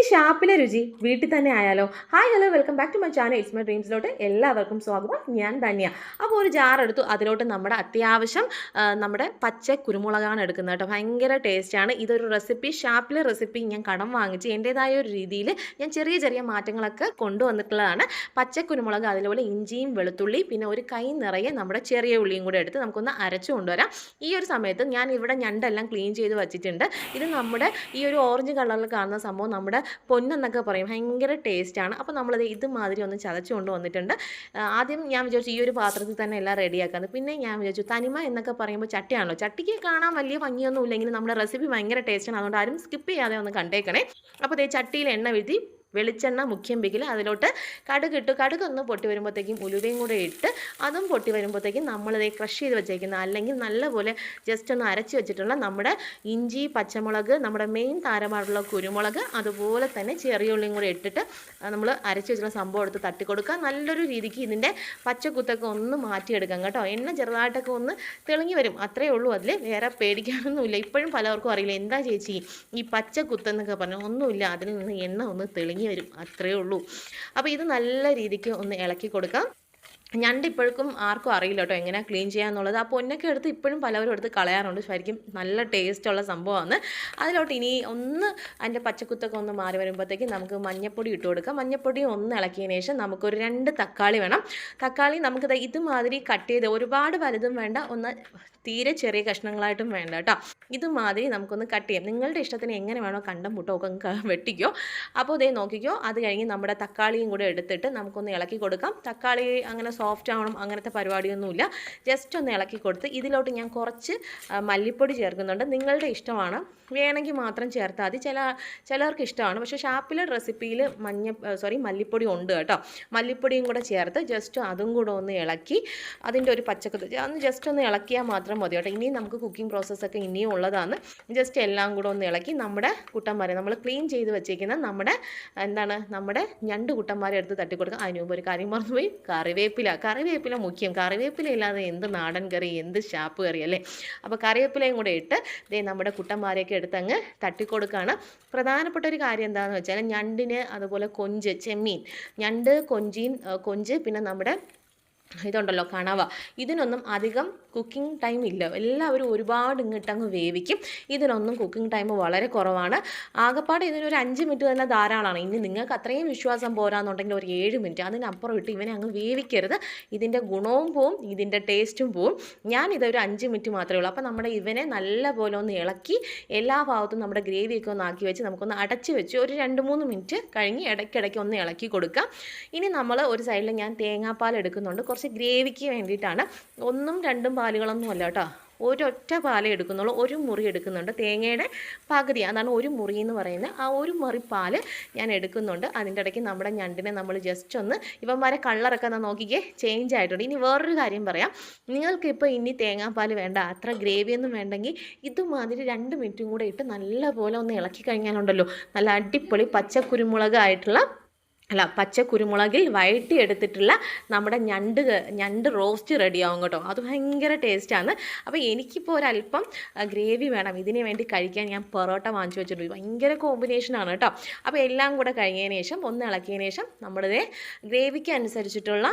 ഷാപ്പിലെ രുചി വീട്ടിൽ തന്നെ ആയാലോ? Hi hello welcome back to my channel it's my ഡ്രീംസിലോട്ട് എല്ലാവർക്കും സ്വാഗതം. ഞാൻ ധന്യ. അപ്പോൾ ഒരു ജാർ എടുത്തു, അതിലോട്ട് നമ്മുടെ അത്യാവശ്യം നമ്മുടെ പച്ച കുരുമുളകാണ് എടുക്കുന്നത് കേട്ടോ. ഭയങ്കര ടേസ്റ്റാണ്. ഇതൊരു റെസിപ്പി, ഷാപ്പിലെ റെസിപ്പി ഞാൻ കടം വാങ്ങിച്ച് എൻ്റേതായ ഒരു രീതിയിൽ ഞാൻ ചെറിയ ചെറിയ മാറ്റങ്ങളൊക്കെ കൊണ്ടുവന്നിട്ടുള്ളതാണ്. പച്ച കുരുമുളക്, അതുപോലെ ഇഞ്ചിയും വെളുത്തുള്ളി, പിന്നെ ഒരു കൈ നിറയെ നമ്മുടെ ചെറിയ ഉള്ളിയും കൂടെ എടുത്ത് നമുക്കൊന്ന് അരച്ചു കൊണ്ടുവരാം. ഈ ഒരു സമയത്ത് ഞാൻ ഇവിടെ ഞണ്ടെല്ലാം ക്ലീൻ ചെയ്ത് വെച്ചിട്ടുണ്ട്. ഇത് നമ്മുടെ ഈ ഒരു ഓറഞ്ച് കളറിൽ കാണുന്ന സംഭവം നമ്മുടെ പൊന്നെന്നൊക്കെ പറയും, ഭയങ്കര ടേസ്റ്റാണ്. അപ്പോൾ നമ്മളത് ഇതുമാതിരി ഒന്ന് ചതച്ച് കൊണ്ട് വന്നിട്ടുണ്ട്. ആദ്യം ഞാൻ വിചാരിച്ചു ഈ ഒരു പാത്രത്തിൽ തന്നെ എല്ലാം റെഡിയാക്കാമെന്ന്. പിന്നെ ഞാൻ വിചാരിച്ചു തനിമ എന്നൊക്കെ പറയുമ്പോൾ ചട്ടിയാണല്ലോ, ചട്ടിക്ക് കാണാൻ വലിയ ഭംഗിയൊന്നും ഇല്ലെങ്കിലും നമ്മുടെ റെസിപ്പി ഭയങ്കര ടേസ്റ്റാണ്. അതുകൊണ്ട് ആരും സ്കിപ്പ് ചെയ്യാതെ ഒന്ന് കണ്ടേക്കണേ. അപ്പോൾ അതേ ചട്ടിയിൽ എണ്ണ വീഴ്ത്തി വെളിച്ചെണ്ണ മുഖ്യം പിക്കിൽ അതിലോട്ട് കടുക് ഇട്ടു. കടുക് ഒന്ന് പൊട്ടി വരുമ്പോഴത്തേക്കും ഉലുവയും കൂടെ ഇട്ട് അതും പൊട്ടി വരുമ്പോഴത്തേക്കും നമ്മളിത് ക്രഷ് ചെയ്ത് വെച്ചേക്കുന്ന, അല്ലെങ്കിൽ നല്ലപോലെ ജസ്റ്റ് ഒന്ന് അരച്ച് വെച്ചിട്ടുള്ള നമ്മുടെ ഇഞ്ചി, പച്ചമുളക്, നമ്മുടെ മെയിൻ താരമായിട്ടുള്ള കുരുമുളക്, അതുപോലെ തന്നെ ചെറിയ ഉള്ളിയും കൂടെ ഇട്ടിട്ട് നമ്മൾ അരച്ച് വെച്ചിട്ടുള്ള സംഭവം എടുത്ത് തട്ടിക്കൊടുക്കുക. നല്ലൊരു രീതിക്ക് ഇതിൻ്റെ പച്ചക്കുത്തൊക്കെ ഒന്ന് മാറ്റിയെടുക്കാം കേട്ടോ. എണ്ണ ചെറുതായിട്ടൊക്കെ ഒന്ന് തെളിഞ്ഞി വരും, അത്രയേ ഉള്ളൂ. അതിൽ വേറെ പേടിക്കാനൊന്നുമില്ല. ഇപ്പോഴും പലർക്കും അറിയില്ല എന്താ ചേച്ചി ഈ പച്ചക്കുത്തെന്നൊക്കെ പറഞ്ഞു. ഒന്നുമില്ല, അതിൽ നിന്ന് എണ്ണ ഒന്ന് തെളിഞ്ഞി വരും, അത്രയേ ഉള്ളൂ. അപ്പോൾ ഇത് നല്ല രീതിക്ക് ഒന്ന് ഇളക്കി കൊടുക്കാം. ഞണ്ട് ഇപ്പോഴും ആർക്കും അറിയില്ല കേട്ടോ എങ്ങനെ ക്ലീൻ ചെയ്യാന്നുള്ളത്. ആ പൊന്നൊക്കെ എടുത്ത് ഇപ്പോഴും പലവരും എടുത്ത് കളയാറുണ്ട്. ശരിക്കും നല്ല ടേസ്റ്റുള്ള സംഭവമാണ്. അതിലോട്ട് ഇനി ഒന്ന് അതിൻ്റെ പച്ചക്കുത്തൊക്കെ ഒന്ന് മാറി വരുമ്പോഴത്തേക്കും നമുക്ക് മഞ്ഞൾപ്പൊടി ഇട്ട് കൊടുക്കാം. മഞ്ഞൾപ്പൊടി ഒന്ന് ഇളക്കിയതിന് ശേഷം നമുക്കൊരു 2 തക്കാളി വേണം. തക്കാളി നമുക്കിത് ഇതുമാതിരി കട്ട് ചെയ്ത്, ഒരുപാട് വലുതും വേണ്ട, ഒന്ന് തീരെ ചെറിയ കഷ്ണങ്ങളായിട്ടും വേണ്ട കേട്ടോ. ഇതുമാതിരി നമുക്കൊന്ന് കട്ട് ചെയ്യാം. നിങ്ങളുടെ ഇഷ്ടത്തിന് എങ്ങനെ വേണോ കണ്ടം മുട്ടോ ഒക്കെ വെട്ടിക്കോ. അപ്പോൾ ഇതേ നോക്കിക്കോ. അത് കഴിഞ്ഞ് നമ്മുടെ തക്കാളിയും കൂടെ എടുത്തിട്ട് നമുക്കൊന്ന് ഇളക്കി കൊടുക്കാം. തക്കാളി അങ്ങനെ സോഫ്റ്റ് ആവണം അങ്ങനത്തെ പരിപാടിയൊന്നുമില്ല. ജസ്റ്റ് ഒന്ന് ഇളക്കി കൊടുത്ത് ഇതിലോട്ട് ഞാൻ കുറച്ച് മല്ലിപ്പൊടി ചേർക്കുന്നുണ്ട്. നിങ്ങളുടെ ഇഷ്ടമാണ്, വേണമെങ്കിൽ മാത്രം ചേർത്താൽ മതി. ചിലർക്ക് ഇഷ്ടമാണ്. പക്ഷേ ഷാപ്പിലെ റെസിപ്പിയിൽ മല്ലിപ്പൊടി ഉണ്ട് കേട്ടോ. മല്ലിപ്പൊടിയും കൂടെ ചേർത്ത് ജസ്റ്റ് അതും കൂടെ ഒന്ന് ഇളക്കി അതിൻ്റെ ഒരു പച്ചക്കറി അന്ന് ജസ്റ്റ് ഒന്ന് ഇളക്കിയാൽ മാത്രം മതി കേട്ടോ. ഇനിയും നമുക്ക് കുക്കിംഗ് പ്രോസസ്സൊക്കെ ഇനിയും ഉള്ളതാണ്. ജസ്റ്റ് എല്ലാം കൂടെ ഒന്ന് ഇളക്കി നമ്മുടെ കുട്ടന്മാരെ നമ്മൾ ക്ലീൻ ചെയ്ത് വെച്ചേക്കുന്ന നമ്മുടെ ഞണ്ട് കുട്ടന്മാരെ എടുത്ത് തട്ടിക്കൊടുക്കുക. അതിന് മുമ്പ് ഒരു കാര്യം മറന്നുപോയി, കറിവേപ്പില മുഖ്യം. കറിവേപ്പില ഇല്ലാതെ എന്ത് നാടൻ കറി, എന്ത് ഷാപ്പ് കറി അല്ലേ. അപ്പോൾ കറിവേപ്പിലയും കൂടെ ഇട്ട് നമ്മുടെ കുട്ടന്മാരെയൊക്കെ എടുത്ത് അങ്ങ് തട്ടിക്കൊടുക്കുകയാണ്. പ്രധാനപ്പെട്ട ഒരു കാര്യം എന്താണെന്ന് വെച്ചാൽ ഞണ്ടിന്, അതുപോലെ കൊഞ്ച്, ചെമ്മീൻ, ഞണ്ട്, കൊഞ്ച്, പിന്നെ നമ്മുടെ ഇതുണ്ടല്ലോ കണവ, ഇതിനൊന്നും അധികം കുക്കിംഗ് ടൈം ഇല്ല. എല്ലാവരും ഒരുപാട് ഇങ്ങോട്ടങ്ങ് വേവിക്കും. ഇതിനൊന്നും കുക്കിംഗ് ടൈം വളരെ കുറവാണ്. ആകപ്പാടെ ഇതിനൊരു 5 മിനിറ്റ് തന്നെ ധാരാളമാണ്. ഇനി നിങ്ങൾക്ക് അത്രയും വിശ്വാസം പോരാന്നുണ്ടെങ്കിൽ ഒരു 7 മിനിറ്റ്, അതിനപ്പുറം ഇട്ട് ഇവനെ അങ്ങ് വേവിക്കരുത്. ഇതിൻ്റെ ഗുണവും പോവും, ഇതിൻ്റെ ടേസ്റ്റും പോവും. ഞാനിതൊരു 5 മിനിറ്റ് മാത്രമേ ഉള്ളൂ. അപ്പോൾ നമ്മുടെ ഇവനെ നല്ലപോലെ ഒന്ന് ഇളക്കി എല്ലാ ഭാഗത്തും നമ്മുടെ ഗ്രേവിയൊക്കെ ഒന്ന് ആക്കി വെച്ച് നമുക്കൊന്ന് അടച്ച് വെച്ച് ഒരു 2-3 മിനിറ്റ് കഴിഞ്ഞ് ഇടയ്ക്കിടയ്ക്ക് ഒന്ന് ഇളക്കി കൊടുക്കാം. ഇനി നമ്മൾ ഒരു സൈഡിൽ ഞാൻ തേങ്ങാപ്പാൽ എടുക്കുന്നുണ്ട്, കുറച്ച് ഗ്രേവിക്ക് വേണ്ടിയിട്ടാണ്. 1-2 പാലുകളൊന്നും അല്ല കേട്ടോ, ഒരൊറ്റ പാലേ എടുക്കുന്നുള്ളൂ. ഒരു മുറി എടുക്കുന്നുണ്ട്, തേങ്ങയുടെ പകുതി, അതാണ് ഒരു മുറി എന്ന് പറയുന്നത്. ആ ഒരു മുറി പാല് ഞാൻ എടുക്കുന്നുണ്ട്. അതിൻ്റെ ഇടയ്ക്ക് നമ്മുടെ ഞണ്ടിനെ നമ്മൾ ജസ്റ്റ് ഒന്ന്, ഇവന്മാരെ കളറൊക്കെ നോക്കിക്കേ ചേഞ്ച് ആയിട്ടുണ്ട്. ഇനി വേറൊരു കാര്യം പറയാം, നിങ്ങൾക്കിപ്പോൾ ഇനി തേങ്ങാപ്പാൽ വേണ്ട, അത്ര ഗ്രേവിയൊന്നും വേണ്ടെങ്കിൽ ഇതുമാതിരി 2 മിനിറ്റും കൂടെ ഇട്ട് നല്ലപോലെ ഒന്ന് ഇളക്കി കഴിഞ്ഞാലുണ്ടല്ലോ, നല്ല അടിപൊളി പച്ച കുരുമുളകിൽ വഴറ്റി എടുത്തിട്ടുള്ള നമ്മുടെ ഞണ്ട് റോസ്റ്റ് റെഡിയാവും കേട്ടോ. അത് ഭയങ്കര ടേസ്റ്റാണ്. അപ്പോൾ എനിക്കിപ്പോൾ ഒരല്പം ഗ്രേവി വേണം ഇതിന് വേണ്ടി കഴിക്കാൻ. ഞാൻ പൊറോട്ട വാങ്ങിച്ചു വെച്ചിട്ടുണ്ട്. ഭയങ്കര കോമ്പിനേഷനാണ് കേട്ടോ. അപ്പോൾ എല്ലാം കൂടെ കഴിഞ്ഞതിന് ശേഷം ഒന്ന് ഇളക്കിയതിന് ശേഷം നമ്മുടെ ഗ്രേവിക്ക് അനുസരിച്ചിട്ടുള്ള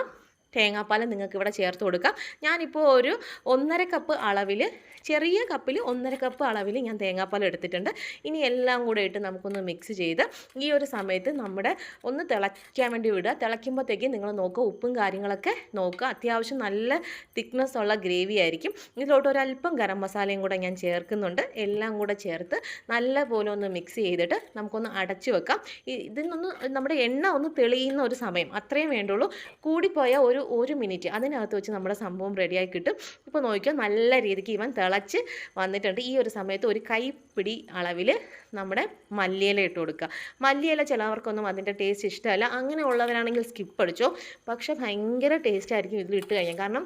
തേങ്ങാപ്പാൽ നിങ്ങൾക്ക് ഇവിടെ ചേർത്ത് കൊടുക്കാം. ഞാനിപ്പോൾ ഒരു 1.5 കപ്പ് അളവിൽ, ചെറിയ കപ്പിൽ 1.5 കപ്പ് അളവിൽ ഞാൻ തേങ്ങാപ്പാൽ എടുത്തിട്ടുണ്ട്. ഇനി എല്ലാം കൂടെ ഇട്ട് നമുക്കൊന്ന് മിക്സ് ചെയ്ത് ഈ ഒരു സമയത്ത് നമ്മുടെ ഒന്ന് തിളയ്ക്കാൻ വേണ്ടി വിടുക. തിളയ്ക്കുമ്പോഴത്തേക്കും നിങ്ങൾ നോക്കുക, ഉപ്പും കാര്യങ്ങളൊക്കെ നോക്കുക. അത്യാവശ്യം നല്ല തിക്നെസ് ഉള്ള ഗ്രേവി ആയിരിക്കും. ഇതിലോട്ട് ഒരല്പം ഗരം മസാലയും കൂടെ ഞാൻ ചേർക്കുന്നുണ്ട്. എല്ലാം കൂടെ ചേർത്ത് നല്ലപോലെ ഒന്ന് മിക്സ് ചെയ്തിട്ട് നമുക്കൊന്ന് അടച്ചു വെക്കാം. ഇതിനൊന്ന് നമ്മുടെ എണ്ണ ഒന്ന് തെളിയുന്ന ഒരു സമയം അത്രയും വേണ്ടുള്ളൂ. കൂടിപ്പോയാൽ ഒരു മിനിറ്റ് അതിനകത്ത് വെച്ച് നമ്മുടെ സംഭവം റെഡിയായി കിട്ടും. ഇപ്പോൾ നോക്കിയാൽ നല്ല രീതിക്ക് ഇവൻ തിളച്ച് വന്നിട്ടുണ്ട്. ഈ ഒരു സമയത്ത് ഒരു കൈപ്പിടി അളവിൽ നമ്മുടെ മല്ലിയില ഇട്ട് കൊടുക്കുക. മല്ലിയില ചിലവർക്കൊന്നും അതിൻ്റെ ടേസ്റ്റ് ഇഷ്ടമല്ല, അങ്ങനെ ഉള്ളവരാണെങ്കിൽ സ്കിപ്പ് അടിച്ചോ. പക്ഷേ ഭയങ്കര ടേസ്റ്റ് ആയിരിക്കും ഇതിൽ ഇട്ട് കഴിഞ്ഞാൽ. കാരണം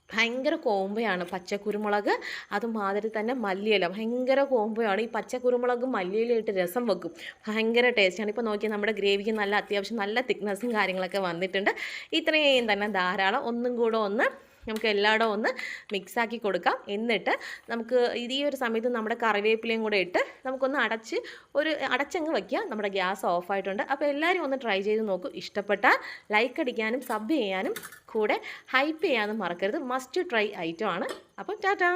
ഭയങ്കര കോമ്പയാണ് പച്ചക്കുരുമുളക്, അതുമാതിരി തന്നെ മല്ലിയില, ഭയങ്കര കോമ്പയാണ്. ഈ പച്ചക്കുരുമുളകും മല്ലിയില ഇട്ട് രസം വെക്കും, ഭയങ്കര ടേസ്റ്റാണ്. ഇപ്പോൾ നോക്കിയാൽ നമ്മുടെ ഗ്രേവിക്ക് അത്യാവശ്യം നല്ല തിക്നെസ്സും കാര്യങ്ങളൊക്കെ വന്നിട്ടുണ്ട്. ഇത്രയും തന്നെ ധാരാളം. ഒന്നും കൂടെ ഒന്ന് നമുക്ക് എല്ലായിടവും ഒന്ന് മിക്സാക്കി കൊടുക്കാം. എന്നിട്ട് നമുക്ക് ഈ ഒരു സമയത്ത് നമ്മുടെ കറിവേപ്പിലയും കൂടെ ഇട്ട് നമുക്കൊന്ന് അടച്ചങ്ങ് വയ്ക്കുക. നമ്മുടെ ഗ്യാസ് ഓഫായിട്ടുണ്ട്. അപ്പോൾ എല്ലാവരും ഒന്ന് ട്രൈ ചെയ്ത് നോക്കൂ. ഇഷ്ടപ്പെട്ടാൽ ലൈക്ക് അടിക്കാനും സബ് ചെയ്യാനും കൂടെ ഹൈപ്പ് ചെയ്യാനും മറക്കരുത്. മസ്റ്റ് ട്രൈ ഐറ്റം ആണ്. അപ്പം ടാറ്റാ.